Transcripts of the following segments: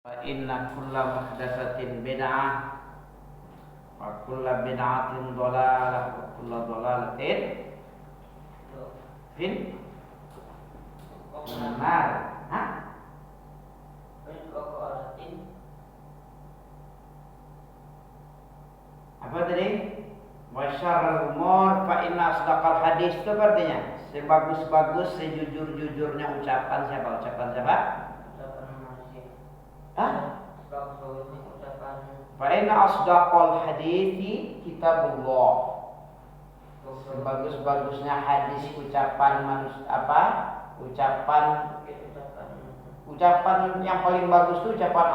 Fa inna kulla muhdatsatin bid'ah wa kulla bid'atin dhalalah wa kulla dhalalatin fin nar. Apa tadi? Wa syarrul umur fa inna asdaqal hadis, itu artinya sebagus-bagus sejujur-jujurnya ucapan siapa? Ucapan siapa? Fa inna asdaqal hadisi kitabullah. Sebagus-bagusnya hadis ucapan manusia apa? Ucapan yang paling bagus itu ucapan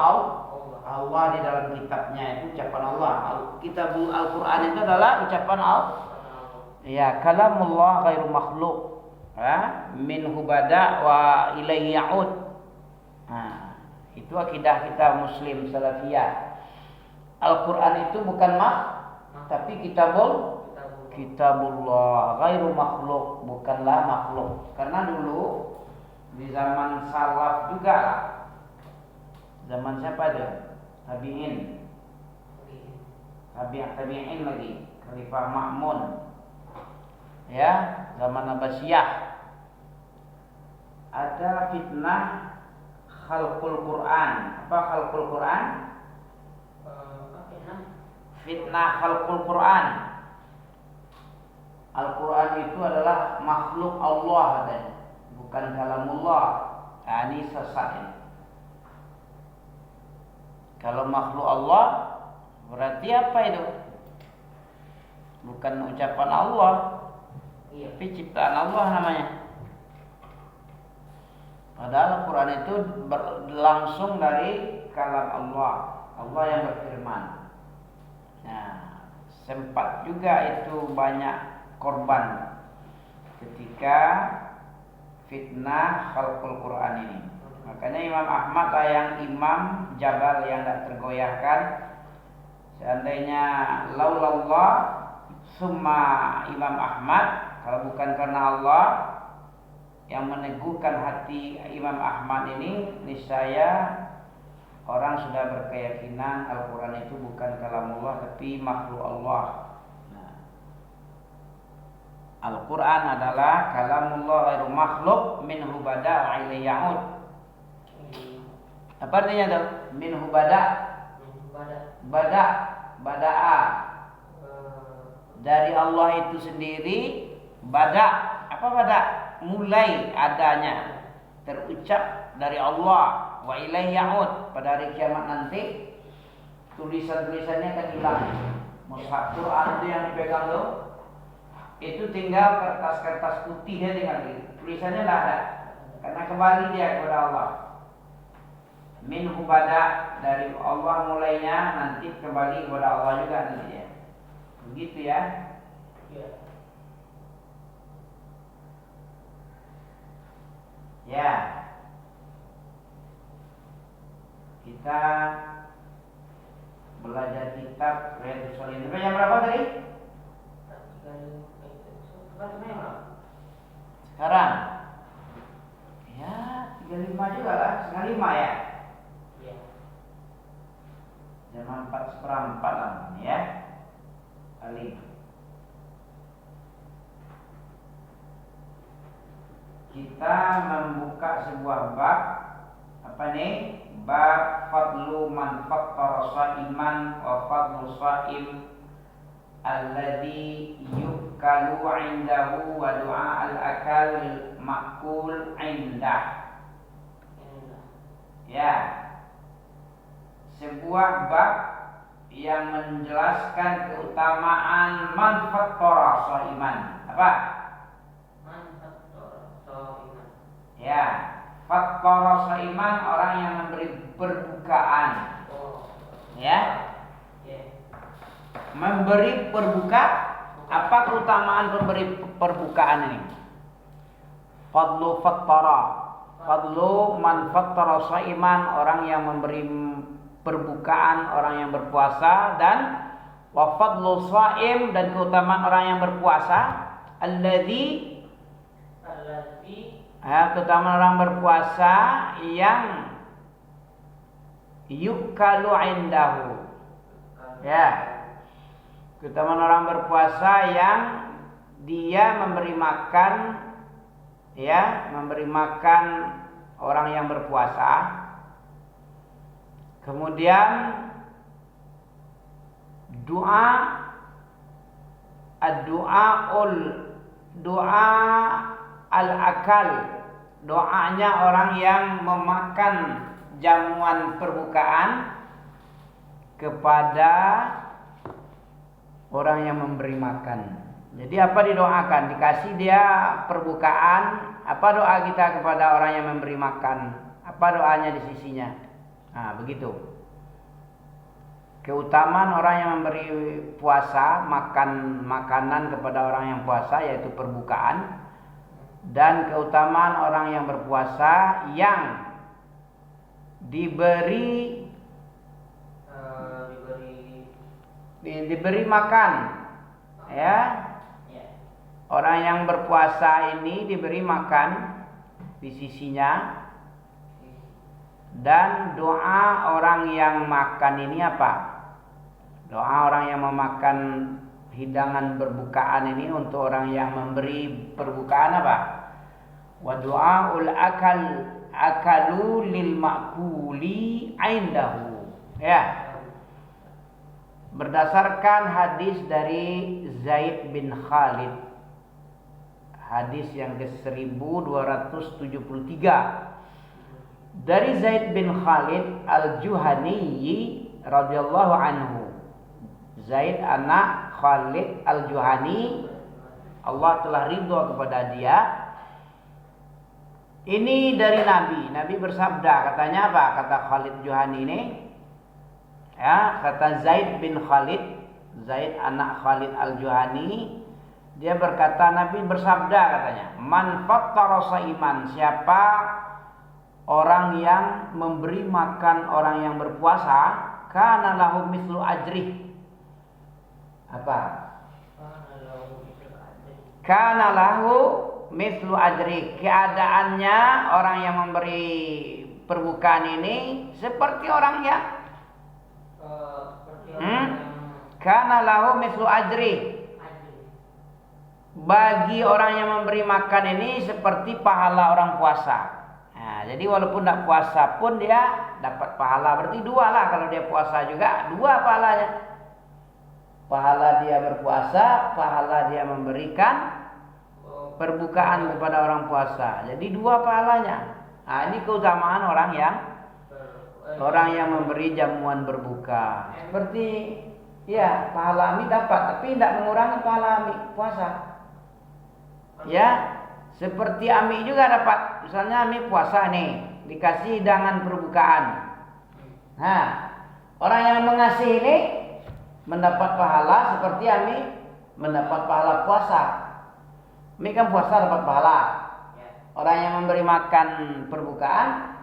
Allah di dalam kitabnya, itu ucapan Allah. Kitabul Al-Qur'an itu adalah ucapan Allah. Ya, kalamullah ghairu makhluk. Minhu bada wa ilaihi ya'ud. Itu akidah kita Muslim Salafiyah. Al-Qur'an itu bukan tapi kitabullah ghairu makhluk, bukanlah makhluk. Karena dulu di zaman salaf juga, zaman siapa dia? Tabi'in lagi, Khalifah Ma'mun. Ya, zaman Abbasiyah. Ada fitnah khalqul Quran. Apa khalqul Quran? Fitnah khalqul Quran. Al-Quran itu adalah makhluk Allah katanya, bukan kalamullah. Ini sesat ini. Kalau makhluk Allah berarti apa itu? Bukan ucapan Allah, tapi ciptaan Allah namanya. Padahal Al-Quran itu langsung dari kalam Allah, Allah yang berfirman. Nah, sempat juga itu banyak korban ketika fitnah khalqul Quran ini. Makanya Imam Ahmad lah yang imam jabal yang tak tergoyahkan. Seandainya laulallah summa Imam Ahmad, kalau bukan karena Allah yang meneguhkan hati Imam Ahmad ini, niscaya orang sudah berkeyakinan Al-Quran itu bukan kalamullah tapi makhluk Allah. Al-Quran adalah kalamullah ghairu makhluk minhu bada wa ilaihi ya'ud. Apa artinya itu? Minhu bada'a. Dari Allah itu sendiri. Bada. Apa bada? Mulai adanya, terucap dari Allah. Wa ilaihi ya'ud. Pada hari kiamat nanti tulisan-tulisannya akan hilang. Mushaf Quran itu yang dipegang tuh, itu tinggal kertas-kertas putih ya, tinggal tulisannya tidak ada, karena kembali dia kepada Allah. Minhu bada, dari Allah mulainya, nanti kembali kepada Allah juga nanti dia. Begitu ya. Ya. Kita belajar kitab Riyadhus Shalihin. Jam berapa tadi? Sekarang ya 35 juga lah, setengah 5 ya. Jam 4:15 lah ya. Kali kita membuka sebuah bab. Apa nih? Bab fadlu man fattara shaiman wa fadlu shaim alladzi yukalu indahu wa du'a al-akal ma'kul indah. Ya, sebuah bab yang menjelaskan keutamaan man fattara shaiman. Apa? Man fattara shaiman. Ya, fattara shaiman, orang yang memberi perbukaan. Ya, memberi perbuka. Apa keutamaan pemberi perbukaan ini? Fadlu fattara, fadlu man fattara shaiman, orang yang memberi perbukaan, orang yang berpuasa. Dan wa fadlu shaim, dan keutamaan orang yang berpuasa. Alladzi, keutamaan orang berpuasa yang yukalu indahu. Ya. Keutamaan orang berpuasa yang dia memberi makan, ya, memberi makan orang yang berpuasa. Kemudian doa al-akal, doanya orang yang memakan jamuan perbukaan kepada orang yang memberi makan. Jadi apa didoakan? Dikasih dia perbukaan. Apa doa kita kepada orang yang memberi makan? Apa doanya di sisinya? Nah, begitu. Keutamaan orang yang memberi puasa, makan makanan kepada orang yang puasa, yaitu perbukaan. Dan keutamaan orang yang berpuasa yang diberi makan, ya. Orang yang berpuasa ini diberi makan di sisinya. Dan doa orang yang makan ini apa? Doa orang yang memakan hidangan berbukaan ini untuk orang yang memberi perbukaan apa? Wa du'aul akalu lil ma'kuli indahu. Ya. Berdasarkan hadis dari Zaid bin Khalid. Hadis yang ke-1273. Dari Zaid bin Khalid al-Juhani radhiyallahu anhu. Zaid anak Khalid al-Juhani, Allah telah ridha kepada dia. Ini dari Nabi. Nabi bersabda, katanya apa? Kata Khalid Juhani ini, ya, kata Zaid bin Khalid, Zaid anak Khalid al-Juhani, dia berkata, Nabi bersabda katanya, man fattara shaiman, siapa orang yang memberi makan orang yang berpuasa, kana lahu mislu ajrih. Apa? Kana lahu mislu ajrih. Keadaannya orang yang memberi perbukaan ini seperti orang yang kana lahu mislu ajrih. Bagi orang yang memberi makan ini seperti pahala orang puasa. Nah, jadi walaupun tidak puasa pun dia dapat pahala. Berarti dua lah, kalau dia puasa juga dua pahalanya. Pahala dia berpuasa, pahala dia memberikan perbukaan kepada orang puasa. Jadi dua pahalanya. Nah, ini keutamaan orang yang memberi jamuan berbuka. Seperti ya, pahala Ami dapat, tapi tidak mengurangi pahala Ami puasa. Ya, seperti Ami juga dapat. Misalnya Ami puasa nih, dikasih hidangan perbukaan. Nah, orang yang mengasih ini mendapat pahala seperti Ami mendapat pahala puasa. Ami kan puasa dapat pahala. Orang yang memberi makan perbukaan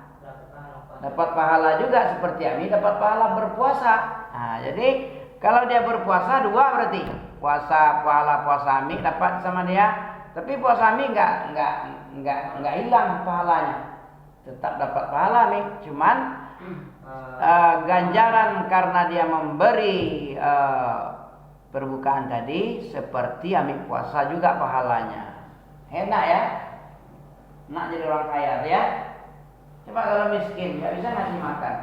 dapat pahala juga seperti Ami dapat pahala berpuasa. Nah, jadi kalau dia berpuasa dua berarti pahala puasa Ami dapat sama dia. Tapi puasa Ami enggak hilang pahalanya. Tetap dapat pahala nih, cuman ganjaran karena dia memberi perbukaan tadi seperti Ami puasa juga pahalanya. Enak ya? Enak jadi orang kaya ya. Coba kalau miskin enggak bisa ngasih makan.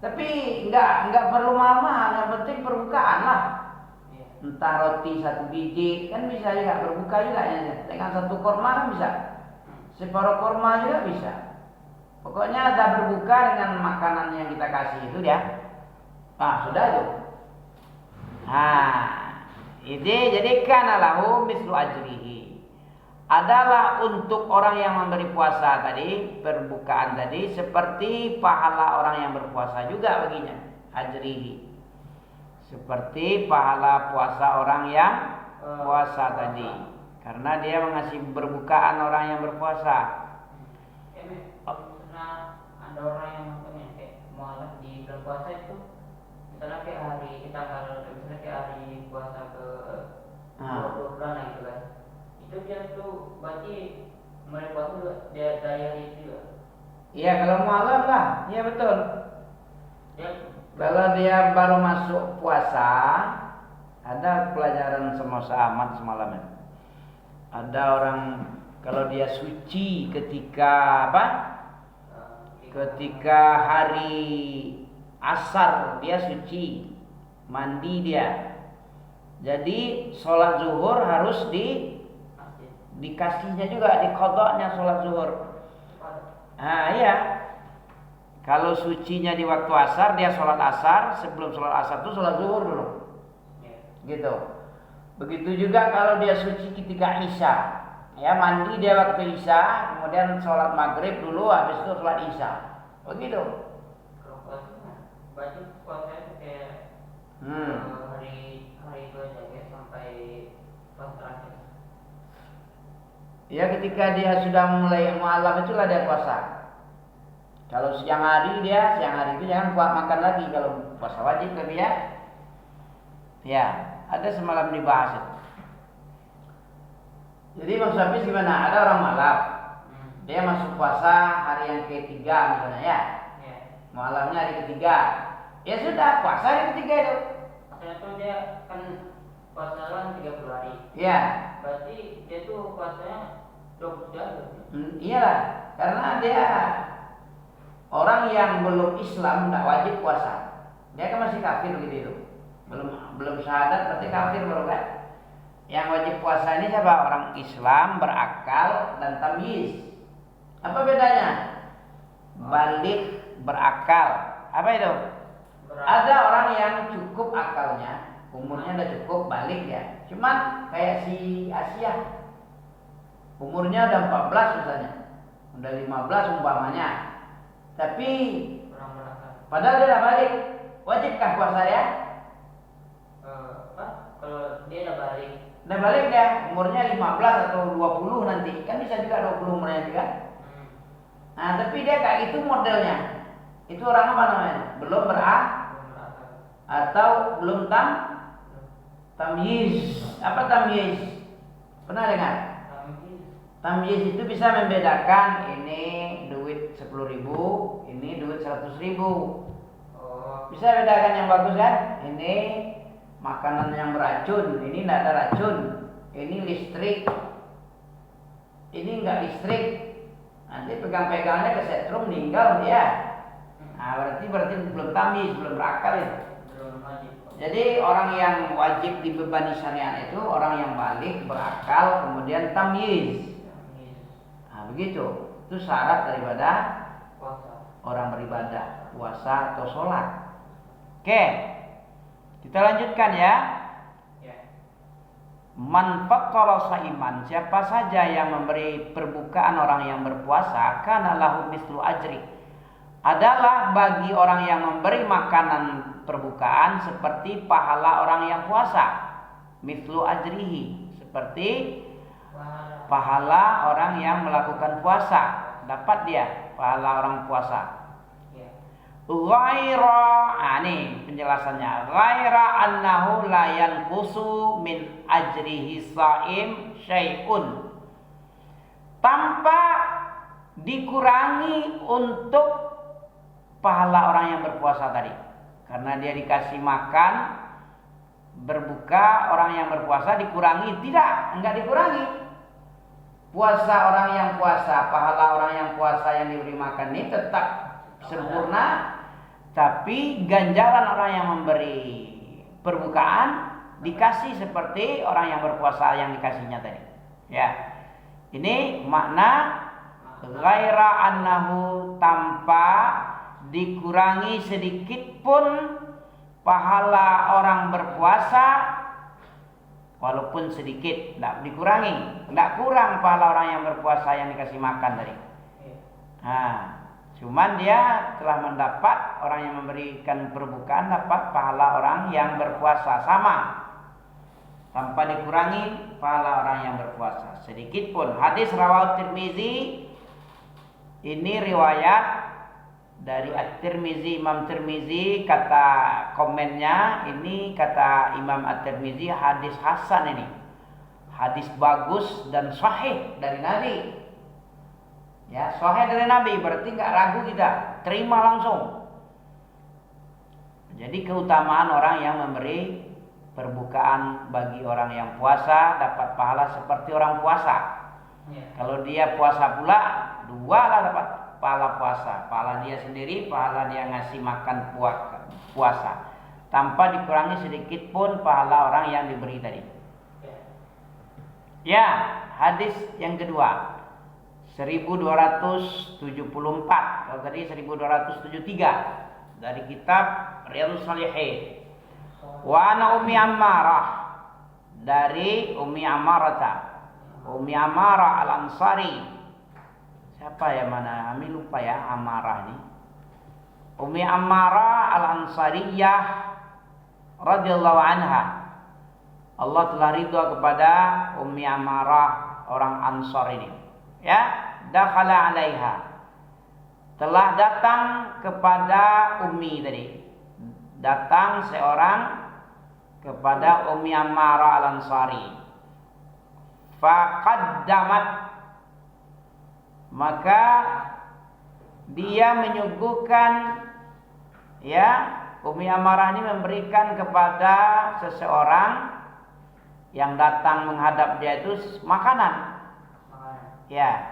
Tapi enggak perlu mahal-mahal, yang penting perbukaan lah. Entah roti 1 biji kan bisa juga, berbuka juga ya. Dengan 1 korma kan bisa, separuh korma juga bisa. Pokoknya ada berbuka dengan makanan yang kita kasih itu ya. Nah, sudah itu. Nah, ini jadi kana lahu mislu ajrihi. Adalah untuk orang yang memberi puasa tadi, perbukaan tadi seperti pahala orang yang berpuasa juga baginya. Ajrihi. Seperti pahala puasa orang yang puasa tadi. Karena dia mengasih berbukaan orang yang berpuasa. Pernah ada orang yang kayak mualaf di bulan puasa itu, misalnya kayak misalnya kayak hari puasa ke 20 bulan lah gitu kan. Itu dia tuh berarti mulai puasa juga dia dari hari itu juga. Iya, kalau mualaf lah, iya betul. Kalau dia baru masuk puasa, ada pelajaran sama Ahmad semalam ya. Ada orang kalau dia suci ketika apa? Ketika hari asar dia suci, mandi dia. Jadi sholat zuhur harus dikasihnya juga, diqadanya sholat zuhur. Nah iya. Kalau sucinya di waktu asar, dia sholat asar. Sebelum sholat asar itu sholat zuhur dulu. Gitu. Begitu juga kalau dia suci ketika isya. Ya mandi dia waktu isya, kemudian sholat maghrib dulu, habis itu sholat isya. Begitu. Baju puasa itu kayak hari itu aja kayak sampai pas terakhir. Ya ketika dia sudah mulai mu'alaf itulah dia puasa. Kalau siang hari itu jangan makan lagi kalau puasa wajib tapi ya. Ya, ada semalam dibahas itu. Jadi Bang Syafis gimana? Ada orang malaf. Dia masuk puasa hari yang ketiga misalnya ya. Malamnya hari ketiga. Ya sudah, puasa hari ketiga itu. Maksudnya tuh dia kan puasa kan 30 hari. Iya. Berarti dia tuh puasanya 20 hari. Iyalah, karena dia orang yang belum Islam tidak wajib puasa. Dia kan masih kafir gitu. Belum syahadat berarti kafir baru kan. Yang wajib puasa ini siapa? Orang Islam berakal dan tamyiz. Apa bedanya? Balik berakal. Apa itu? Ada orang yang cukup akalnya, umurnya udah cukup balik ya. Cuman kayak si Asia. Umurnya udah 14 misalnya. Udah 15 umpamanya. Tapi padahal dia udah balik, wajibkah puasa ya? Kalau dia udah balik. Udah balik dia, umurnya 15 atau 20 nanti. Kan bisa juga 20 umurnya juga. Nah, tapi dia kayak itu modelnya. Itu orang apa namanya? Belum atau belum tamyiz. Apa tamyiz? Pernah dengar? Tamyiz itu bisa membedakan ini duit 10.000, ini duit 100.000. Bisa bedakan yang bagus kan? Ini makanan yang beracun, ini tidak ada racun. Ini listrik, ini enggak listrik. Nanti pegang-pegangnya ke setrum meninggal dia. Nah, berarti belum tamyiz, belum berakal itu. Jadi orang yang wajib dibebani syariat itu orang yang balik, berakal, kemudian tamyiz. Nah, begitu. Itu syarat daripada orang beribadah, puasa atau sholat. Oke, kita lanjutkan ya. Man faqqara shaiman, siapa saja yang memberi perbukaan orang yang berpuasa, kana lahu mislu ajri, adalah bagi orang yang memberi makanan perbukaan seperti pahala orang yang puasa. Mislu ajrihi, seperti pahala orang yang melakukan puasa, dapat dia pahala orang puasa. Ghaira, ini penjelasannya. Ghaira annahu la yanqusu min ajrihi shaim syai'un, tanpa dikurangi untuk pahala orang yang berpuasa tadi. Karena dia dikasih makan berbuka, orang yang berpuasa dikurangi? Tidak, enggak dikurangi. Puasa orang yang puasa, pahala orang yang puasa yang diberi makan ini tetap sempurna, tapi ganjaran orang yang memberi perbukaan dikasih seperti orang yang berpuasa yang dikasihnya tadi. Ya, ini makna ghaira annahu, tanpa dikurangi sedikit pun pahala orang berpuasa, walaupun sedikit, tidak dikurangi, tidak kurang pahala orang yang berpuasa yang dikasih makan tadi. Nah, cuman dia telah mendapat, orang yang memberikan perbukaan dapat pahala orang yang berpuasa sama, tanpa dikurangi pahala orang yang berpuasa sedikit pun. Hadis rawat Tirmizi, ini riwayat dari At-Tirmizi, Imam Tirmizi, kata komennya ini, kata Imam At-Tirmizi, hadis hasan ini, hadis bagus dan sahih dari Nabi. Ya, sahih dari Nabi berarti nggak ragu kita, terima langsung. Jadi keutamaan orang yang memberi perbukaan bagi orang yang puasa dapat pahala seperti orang puasa. Kalau dia puasa pula, 2 lah dapat pahala puasa. Pahala dia sendiri, pahala dia ngasih makan puasa. Tanpa dikurangi sedikit pun pahala orang yang diberi tadi. Ya, hadis yang kedua 1274. Kalau tadi 1273 dari kitab Riyadhus Shalihin. Wa ana Ummi Ammarah, dari Ummi Ammarah. Ummi Ammarah Al-Ansari. Siapa ya, mana? Kami lupa ya Ammarah ini. Ummi Ammarah Al-Ansariyah radhiyallahu anha. Allah telah ridha kepada Ummi Ammarah orang Ansar ini. Ya, dakhala 'alaiha. Telah datang kepada Ummi tadi. Datang seorang kepada Ummi Ammarah Al-Ansari. Faqaddamat, maka dia menyuguhkan, ya, Ummi Ammarah ini memberikan kepada seseorang yang datang menghadap dia itu makanan. Ya.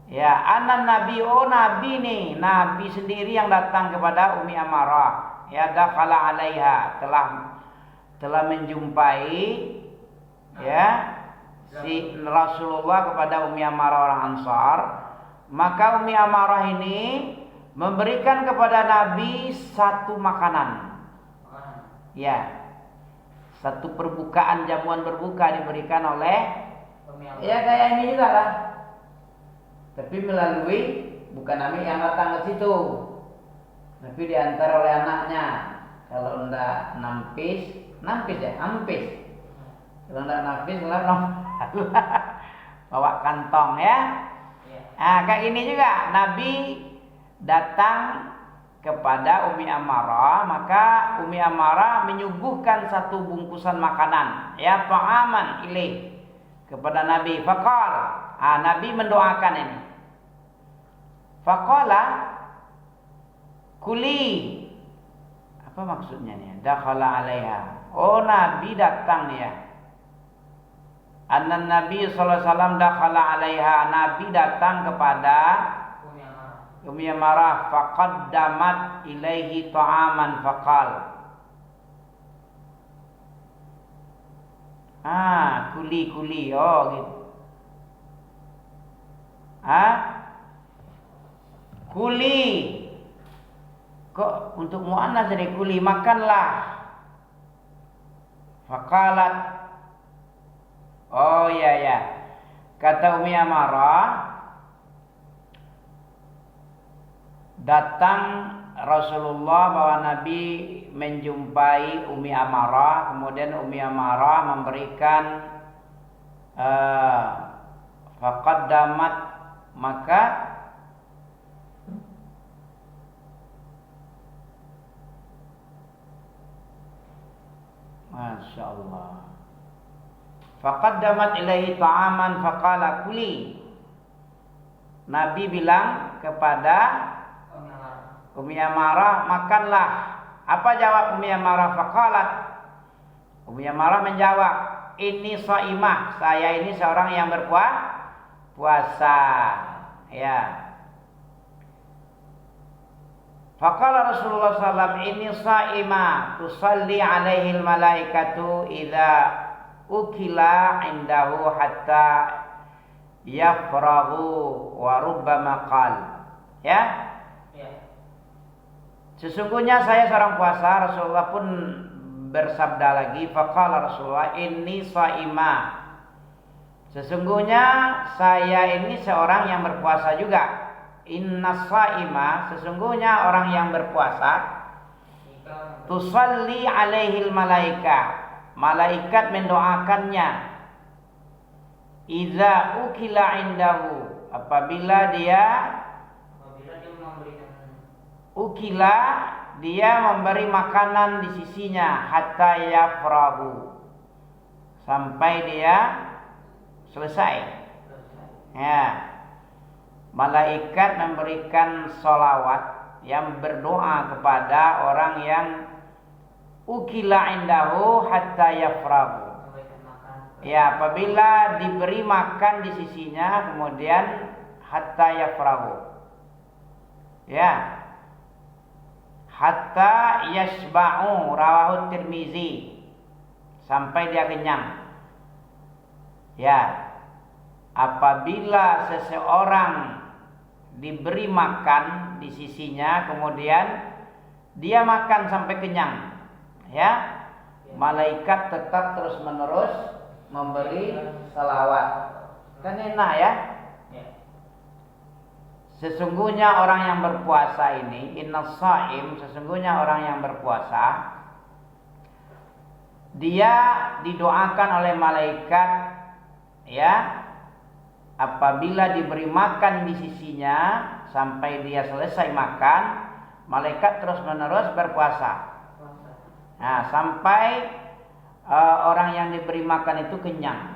Ya, anan nabi, oh nabi nih, nabi sendiri yang datang kepada Ummi Ammarah. Ya, dakhala 'alaiha, telah menjumpai, ya, si Rasulullah kepada Ummi Ammarah orang Ansar. Maka Ummi Ammarah ini memberikan kepada Nabi satu makanan. Ya. Satu perbukaan, jamuan berbuka diberikan oleh, ya kayak ini juga lah. Tapi melalui, bukan Nabi yang datang ke situ, tapi diantar oleh anaknya. Kalau enggak nampis ya, ampis. Kalau enggak nampis, bawa kantong ya. Nah, kayak ini juga Nabi datang kepada Ummi Ammarah, maka Ummi Ammarah menyuguhkan satu bungkusan makanan, ya, ta'aman ilaih, kepada Nabi. Faqal, Nabi mendoakan ini. Faqala kuli. Apa maksudnya nih? Dakhala 'alaiha. Oh, Nabi datang nih ya. Anna Nabi sallallahu alaihi wasallam dakhala 'alaiha. Nabi datang kepada Ummi Ammarah. Faqaddamat ilaihi ta'aman faqal. Kuli. Oh gitu. Kuli. Kok untuk muannas jadi kuli, makanlah. Faqalat. Oh ya. Kata Ummi Ammarah, datang Rasulullah bahwa Nabi menjumpai Ummi Ammarah, kemudian Ummi Ammarah memberikan faqaddamat, maka Masya Allah. Faqaddamat ilaihi ta'aman faqala kuli. Nabi bilang kepada Ummi Ammarah, makanlah. Apa jawab Ummi Ammarah? Faqalat. Ummi Ammarah menjawab, ini shaimah, saya ini seorang yang berpuasa. Ya. Faqala Rasulullah sallallahu ini shaimah tusalli alaihi malaikatu idza ukila indahu hatta yafrahu wa rubbama qal. Ya. Sesungguhnya saya seorang puasa. Rasulullah pun bersabda lagi, faqala Rasulullah inni shaimah. Sesungguhnya saya ini seorang yang berpuasa juga. Inna shaimah, sesungguhnya orang yang berpuasa, tusalli alaihil malaika, malaikat mendoakannya. Idza ukila indahu, apabila dia ukila, dia memberi makanan di sisinya, hatta yafrahu, sampai dia selesai. Ya. Malaikat memberikan sholawat, yang berdoa kepada orang yang ukila indahu hatta yafragu. Ya, apabila diberi makan di sisinya kemudian hatta yafragu. Ya. Hatta yashba'u rawahu Tirmizi. Sampai dia kenyang. Ya. Apabila seseorang diberi makan di sisinya kemudian dia makan sampai kenyang, ya, malaikat tetap terus menerus memberi salawat. Kan enak ya. Sesungguhnya orang yang berpuasa ini, innas shaim, sesungguhnya orang yang berpuasa, dia didoakan oleh malaikat, ya, apabila diberi makan di sisinya sampai dia selesai makan, malaikat terus menerus berpuasa. Nah, sampai orang yang diberi makan itu kenyang.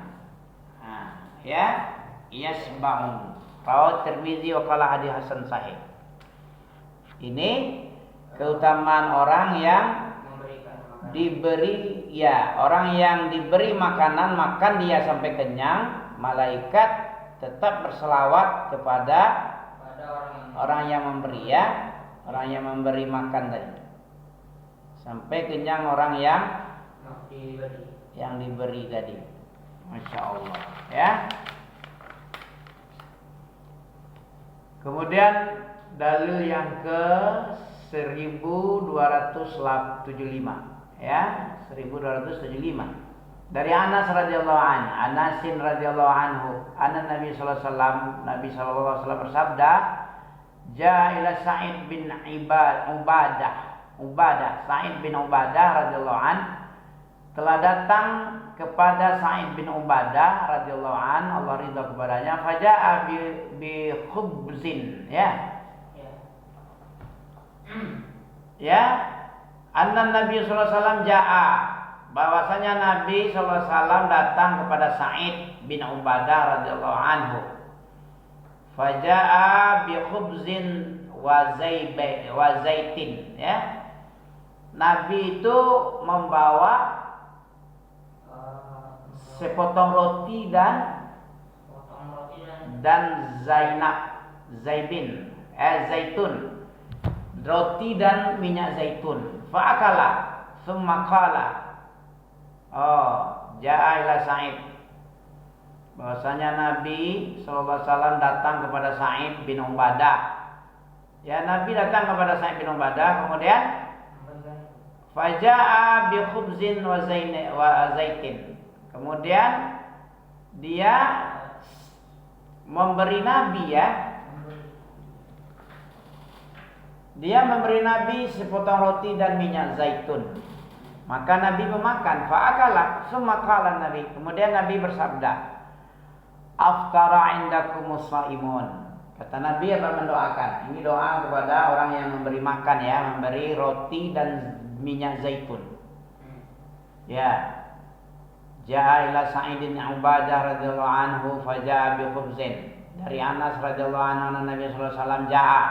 Nah, ya, yasba'un. Rawahu Tirmizi wa qala hadits hasan sahih. Ini keutamaan orang yang diberi, ya, orang yang diberi makanan, makan dia sampai kenyang, malaikat tetap berselawat kepada orang yang memberi, ya, orang yang memberi makan tadi sampai kenyang orang yang diberi tadi. Masya Allah, ya. Kemudian dalil yang ke 1275, ya, 1275. Dari Anas radhiyallahu anhu, Anasin radhiyallahu anhu, anna Nabi sallallahu alaihi wasallam, Nabi sallallahu alaihi wasallam bersabda, "Ja'a ila Sa'id bin Ubadah, Sa'id bin Ubadah radhiyallahu anhu telah datang kepada Sa'id bin Ubadah radhiyallahu anhu, Allah ridha kepadanya, faja'a bi khubzin, ya. Ya, anna Nabi sallallahu alaihi wasallam ja'a, bahwasanya Nabi sallallahu alaihi wasallam datang kepada Sa'id bin Ubadah radhiyallahu anhu. Faja'a bi khubzin wa zaitin, ya. Nabi itu membawa sepotong roti dan zaitun, roti dan minyak zaitun. Fa'akala thumma qala, ja'a ila Sa'id, bahwasanya Nabi sallallahu alaihi wasallam datang kepada Sa'id bin Ubadah. Ya, Nabi datang kepada Sa'id bin Ubadah, kemudian faja'a bi khubzin wa zaitin. Kemudian dia memberi Nabi, ya, dia memberi Nabi sepotong roti dan minyak zaitun. Maka Nabi memakan. Fa'akala summa qala Nabi. Kemudian Nabi bersabda, aftara indakumus shaimun. Kata Nabi apa mendoakan. Ini doa kepada orang yang memberi makan, ya, memberi roti dan minyak zaitun. Ya. Ja'a ila Sa'id bin Ubadah radhiyallahu anhu faja'a bi khubzin. Dari Anas radhiyallahu anhu Nabi sallallahu alaihi wasallam ja'a.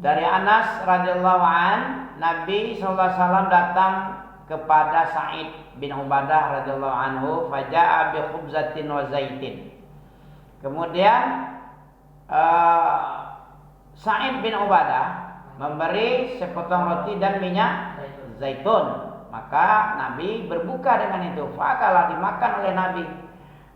Dari Anas radhiyallahu an, Nabi sallallahu alaihi wasallam datang kepada Sa'id bin Ubadah radhiyallahu anhu, faja'a bi khubzatin wa zaitin. Kemudian Sa'id bin Ubadah memberi sepotong roti dan minyak zaitun. Maka Nabi berbuka dengan itu. Fakalah, dimakan oleh Nabi.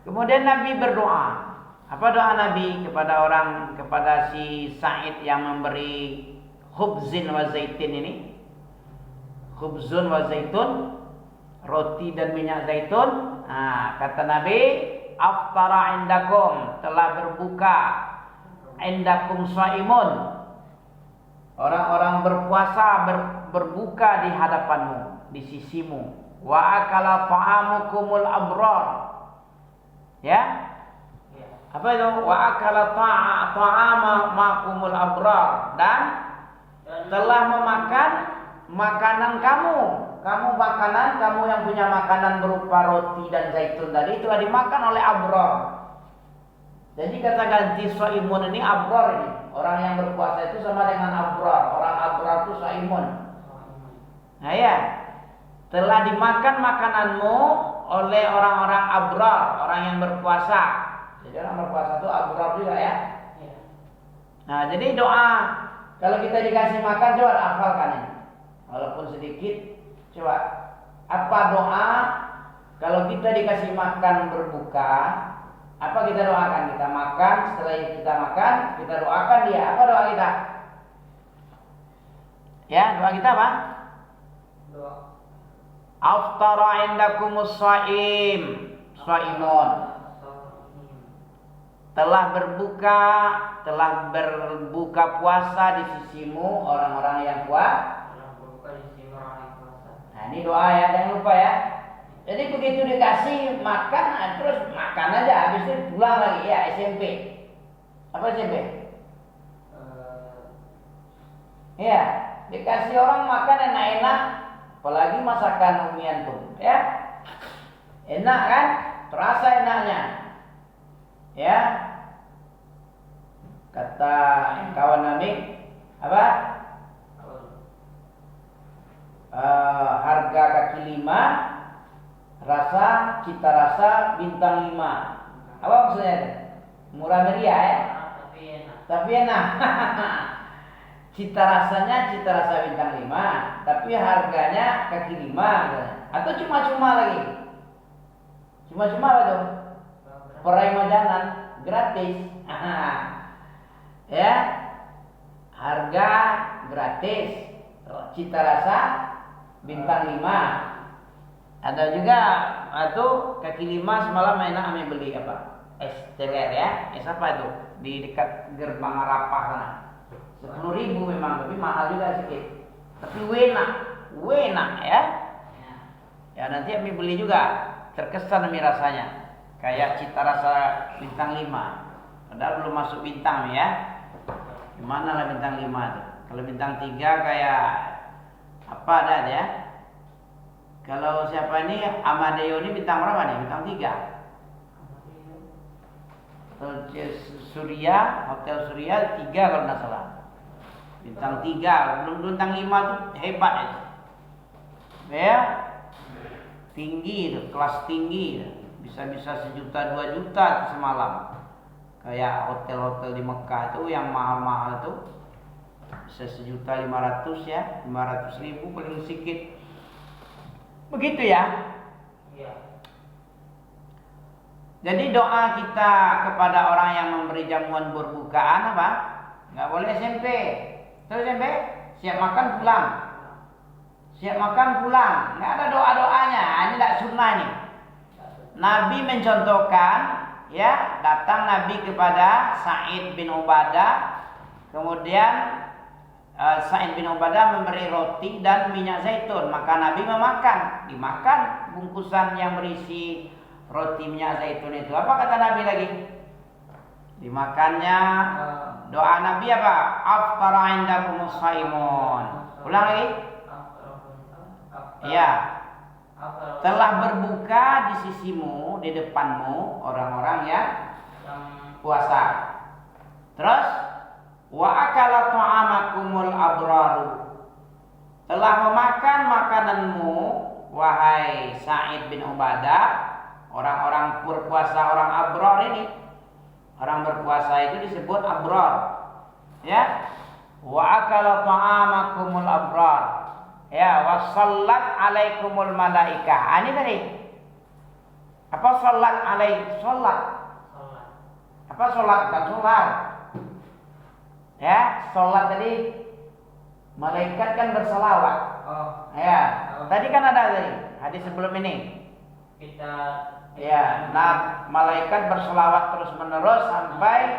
Kemudian Nabi berdoa. Apa doa Nabi kepada si Sa'id yang memberi khubzin wa zaitin ini? Khubzun wa zaitun, roti dan minyak zaitun. Nah, kata Nabi, aftara indakum, telah berbuka, indakum shaimun, orang-orang berpuasa berbuka di hadapanmu, di sisimu. Wa akala ta'amukumul abrar. Ya? Apa itu? Wa akala ta'amakumul abrar, dan telah memakan makanan kamu. Kamu yang punya makanan berupa roti dan zaitun tadi telah dimakan oleh abrar. Jadi kata ganti shaimun ini abrar ini, Orang yang berpuasa itu sama dengan abrar. Orang abrar itu saimun. Nah ya, telah dimakan makananmu oleh orang-orang abrar, orang yang berpuasa. Jadi orang berpuasa itu abrar juga ya. Nah, jadi doa kalau kita dikasih makan, coba hafalkan ini. Walaupun sedikit, coba apa doa kalau kita dikasih makan berbuka? Apa kita doakan? Kita makan, setelah kita makan, kita doakan dia. Apa doa kita? Ya, doa kita apa? Doa. Aftara indakumus shaim, shaimun. Telah berbuka puasa di sisimu orang-orang yang puasa. Nah, ini doa ya, jangan lupa ya. Jadi begitu dikasih makan, terus makan aja, habis itu pulang lagi ya SMP. Apa SMP? Iya, dikasih orang makan enak-enak, apalagi masakan umian pun, ya. Enak kan? Terasa enaknya. Ya. Kata kawan Nabi, apa? Harga kaki 5, cita rasa bintang 5. Apa maksudnya itu? Murah meriah ya? Tapi enak. Cita rasanya cita rasa bintang 5, tapi harganya kaki 5 atau cuma-cuma lagi. Cuma-cuma apa tuh? Perai majanan gratis. Ya. Harga gratis. Cita rasa bintang 5. Ada juga atau kaki 5 semalam enak kami beli apa? Es teler ya. Es apa itu? Di dekat gerbang Arafah sana. 10.000 memang, tapi mahal juga sedikit. Tapi enak ya. Ya nanti kami beli juga. Terkesan kami rasanya. Kayak cita rasa bintang 5. Padahal belum masuk bintang ya. Gimana lah bintang 5 itu? Kalau bintang 3 kayak apa ada ya? Kalau siapa ini Amadeo ini bintang berapa nih? Bintang 3. Hotel Surya 3 kalau tidak salah. Bintang 3, belum bintang 5 tuh hebat itu. Ya. Tinggi itu, kelas tinggi. Bisa-bisa 1 juta 2 juta semalam. Kayak hotel-hotel di Mekah itu yang mahal-mahal itu bisa 1.500.000 ya, 500.000 paling sedikit. Begitu ya. Iya. Jadi doa kita kepada orang yang memberi jamuan berbukaan apa? Nggak boleh SMP. Terus SMP siap makan pulang. Siap makan pulang. Nggak ada doa-doanya. Ini tidak sunnah nih. Nabi mencontohkan, ya, datang Nabi kepada Sa'id bin Ubadah, kemudian Sa'id bin Ubadah memberi roti dan minyak zaitun, maka Nabi dimakan bungkusan yang berisi roti minyak zaitun itu. Apa kata Nabi lagi? Dimakannya. Doa Nabi apa? Aftara indakumus shaimun. Ulang lagi. Ya. Telah berbuka di sisimu, di depanmu orang-orang yang puasa. Terus wa akala ta'amakumul abraru. Telah memakan makananmu wahai Sa'id bin Ubadah, orang-orang berpuasa, orang abrar ini. Orang berpuasa itu disebut abrar. Ya. Wa akala ta'amakumul abrar. Ya, wasallat alaikumul malaikah. Ini tadi. Apa salat alaik? Salat. Apa salat? Bukan salat. Ya, salat tadi malaikat kan bersalawat. Ya. Tadi kan ada tadi hadis sebelum ini. Ya, malaikat bersalawat terus menerus sampai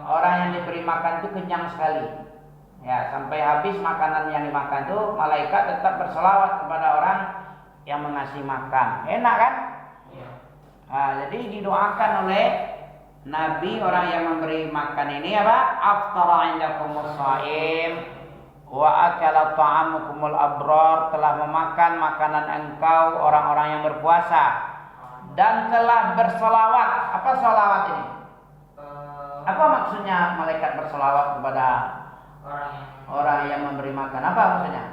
orang yang diberi makan itu kenyang sekali. Ya, sampai habis makanan yang dimakan itu malaikat tetap berselawat kepada orang yang mengasih makan. Enak kan? Iya. Nah, jadi didoakan oleh Nabi orang yang memberi makan ini apa? Aftara indakumus shaim wa akala ta'amukumul abrar, telah memakan makanan engkau orang-orang yang berpuasa dan telah berselawat. Apa selawat ini? Apa maksudnya malaikat berselawat kepada orang yang memberi makan? Apa maksudnya?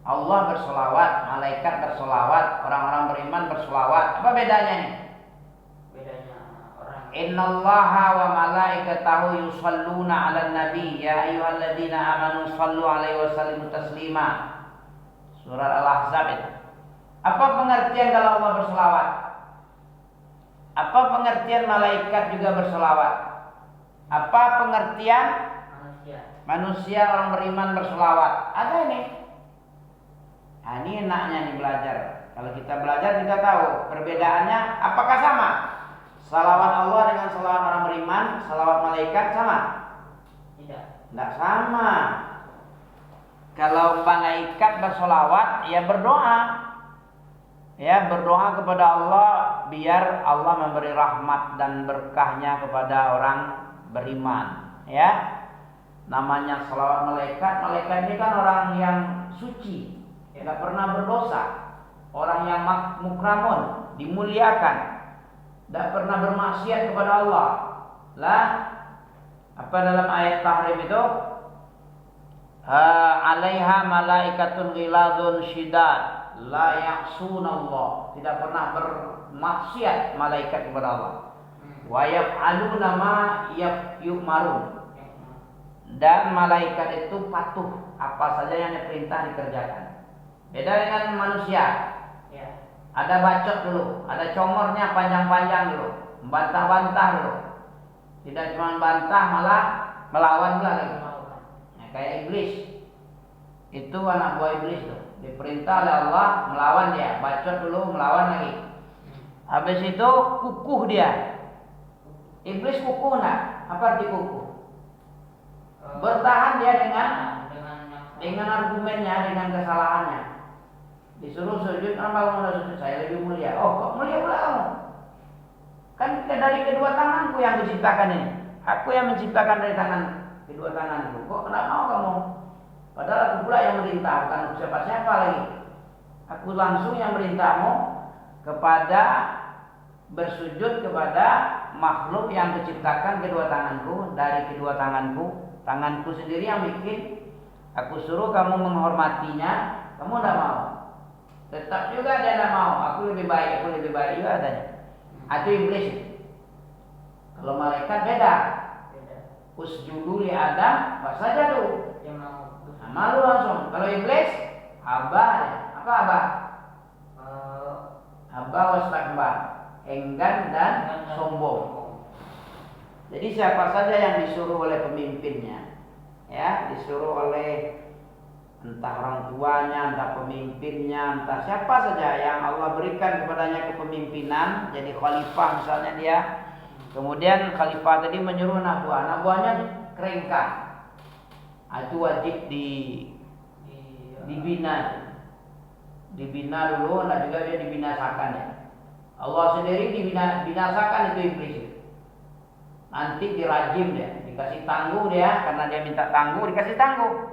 Allah berselawat, malaikat berselawat, orang-orang beriman berselawat. Apa bedanya nih? Bedanya orang. Innallaha wa malaikatahu yusalluna 'alan nabi ya ayyuhalladzina amanu shallu 'alaihi wa sallimu taslima. Surat Al-Ahzab itu. Apa pengertian kalau Allah berselawat? Apa pengertian malaikat juga berselawat? Apa pengertian manusia orang beriman berselawat? Ada ini. Nah, ini enaknya nih belajar. Kalau kita belajar kita tahu perbedaannya. Apakah sama? Salawat Allah dengan salawat orang beriman, salawat malaikat sama? Tidak sama. Kalau malaikat bersolawat, ya berdoa. Ya, berdoa kepada Allah biar Allah memberi rahmat dan berkahnya kepada orang beriman. Ya, namanya salawat malaikat. Malaikat ini kan orang yang suci, tidak pernah berdosa, orang yang mukramun, dimuliakan, tidak pernah bermaksiat kepada Allah. Lah, apa dalam ayat tahrim itu? Alaiha malaikatun ghiladun syidad la ya'sunallah, tidak pernah bermaksiat malaikat kepada Allah. Wa yaf'aluna ma yu'marun, dan malaikat itu patuh apa saja yang diperintah dikerjakan. Beda dengan manusia. Ada bacot dulu, ada comornya panjang-panjang dulu, bantah-bantah dulu. Tidak cuma bantah, malah melawan pula lagi. Nah, kayak iblis. Itu anak buah iblis tuh. Diperintah oleh Allah melawan dia, bacot dulu, melawan lagi. Habis itu kukuh dia. Iblis kukuh enggak? Apa arti kukuh? Bertahan dia dengan argumennya, dengan kesalahannya. Disuruh sujud, kenapa kamu sujud? Saya lebih mulia. Oh, kok mulia pula kamu? Kan dari kedua tanganku yang menciptakan ini. Aku yang menciptakan dari kedua tanganku. Kok kenapa mau kamu? Padahal aku pula yang merintah, bukan siapa-siapa lagi. Aku langsung yang merintahmu kepada bersujud kepada makhluk yang menciptakan kedua tanganku, dari kedua tanganku sendiri yang bikin. Aku suruh kamu menghormatinya, kamu tidak mau. Tetap juga dia tidak mau. Aku lebih baik juga adanya. Itu iblis. Kalau malaikat beda. Usjudu li Adam fasajadu. Malu langsung. Kalau iblis abah ya. Apa abah? Abah wastakbar, enggan dan sombong. Jadi siapa saja yang disuruh oleh pemimpinnya, ya, disuruh oleh entah orang tuanya, entah pemimpinnya, entah siapa saja yang Allah berikan kepadanya kepemimpinan, jadi khalifah misalnya dia. Kemudian khalifah tadi menyuruh anak buahnya keringkan. Itu wajib dibina dulu, dan juga dia dibinasakan ya. Allah sendiri dibinasakan itu iblis. Nanti dirajim dia, dikasih tangguh dia, karena dia minta tangguh, dikasih tangguh.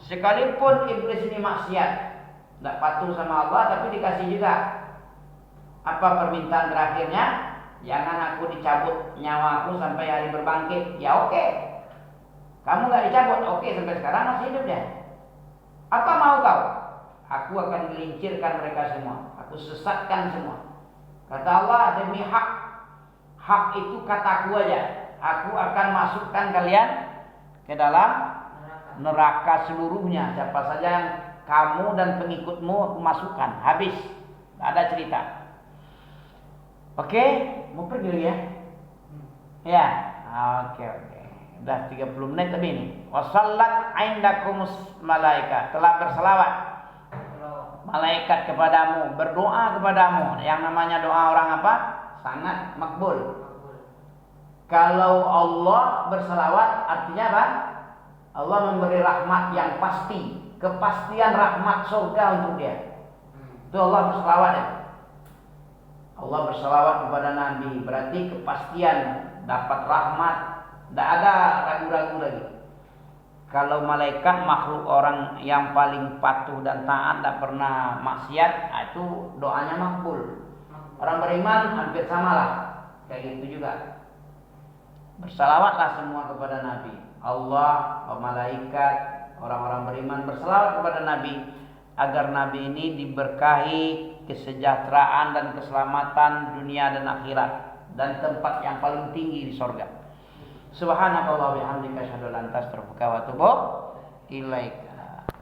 Sekalipun iblis ini maksiat, tidak patuh sama Allah, tapi dikasih juga. Apa permintaan terakhirnya? Jangan aku dicabut nyawaku sampai hari berbangkit. Ya oke. Kamu nggak dicabut, oke, sampai sekarang masih hidup dia. Apa mau kau? Aku akan gelincirkan mereka semua. Aku sesatkan semua. Kata Allah, demi hak itu kataku aja. Aku akan masukkan kalian ke dalam neraka seluruhnya. Siapa saja yang kamu dan pengikutmu aku masukkan. Habis. Tidak ada cerita. Oke, mau pergi lagi ya? Ya, oke. Udah 30 menit tadi ini. Wasallat indakumus malaikat, telah berselawat malaikat kepadamu, berdoa kepadamu. Yang namanya doa orang apa? Sangat makbul. Kalau Allah berselawat artinya apa? Allah memberi rahmat yang pasti, kepastian rahmat surga untuk dia. Itu Allah berselawat ya. Allah berselawat kepada Nabi, berarti kepastian dapat rahmat. Tidak ada ragu-ragu lagi. Kalau malaikat makhluk orang yang paling patuh dan taat, tidak pernah maksiat, itu doanya makbul. Orang beriman hampir sama lah, kayak gitu juga. Bersalawatlah semua kepada Nabi. Allah, malaikat, orang-orang beriman bersalawat kepada Nabi agar Nabi ini diberkahi kesejahteraan dan keselamatan dunia dan akhirat dan tempat yang paling tinggi di surga. Subhanakallah bihamdika asyhadu an la ilaha illa anta astaghfiruka wa atubu ilaik.